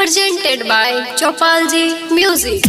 presented by Chopalji Music.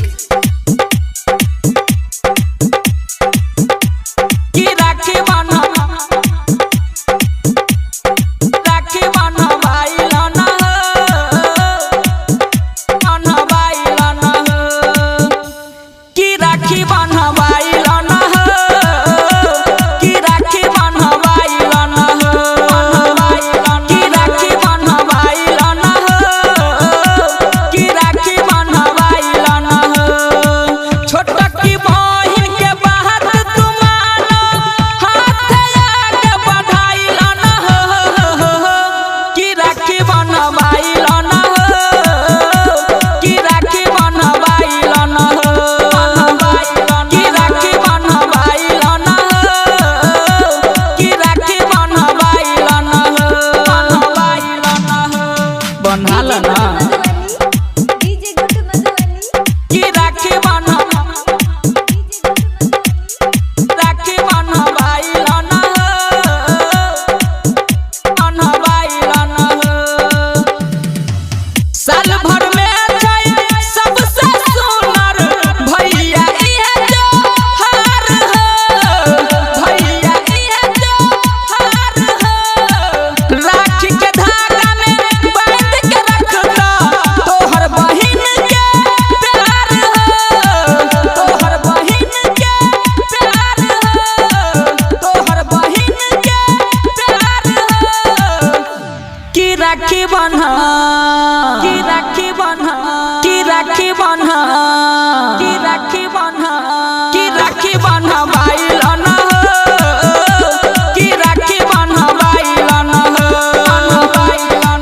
राखी बन्हा की राखी बन्हा की राखी बन्हा की राखी बन्हा की राखी बन्हा बाइलन की राखी बन्हा बाइलन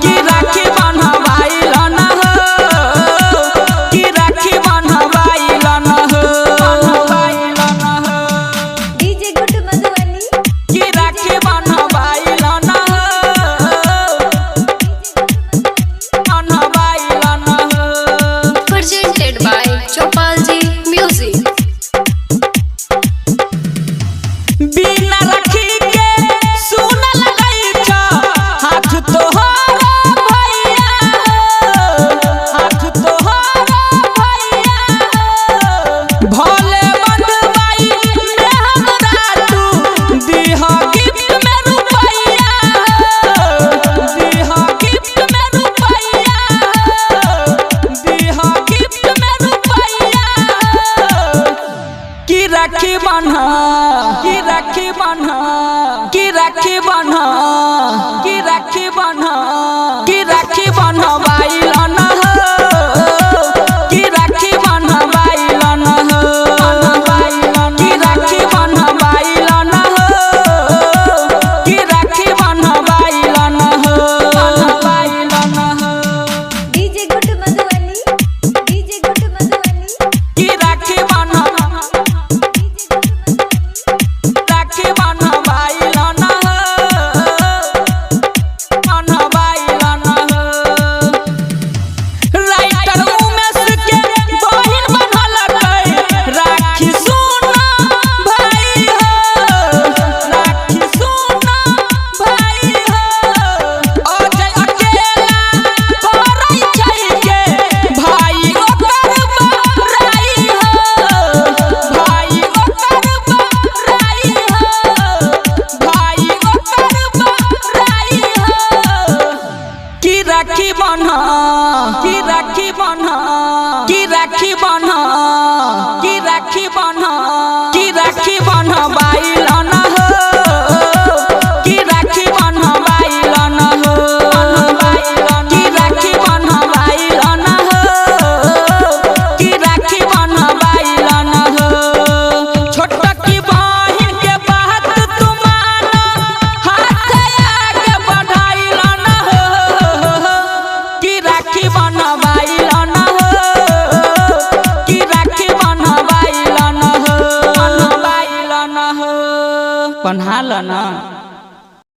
की राखी बन्हा बाइलन की राखी बन्हा बाइलन डीजे गुड मधुबनी की राखी बन्हा violin Presented by Chopalji Music. बिना राखी के सुन लगाई छ हाथ तोहरा भैया हाथ तोहरा भैया भोले बनवाई में हमरा तू दीह गिफ्ट में रुपैया दीह गिफ्ट में रुपैया दीह गिफ्ट में रुपैया की राखी बन्हा की राखी बन्हा की राखी बन्हा की राखी बन्हा की राखी बन्हा बाइलन की राखी बन्हा बाइलन की राखी बन्हा बाइलन की राखी बन्हा बाइलन डीजे गुड मधुबनी डीजे गुड मधुबनी की राखी बन्हा राखी बन्हा बाइलन बन्हा बाइलन राइटर उमेश के बहिन बनल राखी सोना भाई हो राखी सोना भाई हो अजय अकेला करै छै के भाई ओकर बराई हो भाई ओकर बराई हो भाई ओकर बराई हो की राखी बन्हा की राखी बन्हा की राखी बन्हा की राखी बन्हा की राखी बन्हा बाइलन की राखी बन्हा बाइलन की राखी बन्हा बाइलन की राखी बन्हा बाइलन छोटकी बहिन के बात तू मान हाथ आगे बढ़ाइलन की राखी बन्हा बाइलन की राखी बन्हा बाइलन बन्हालन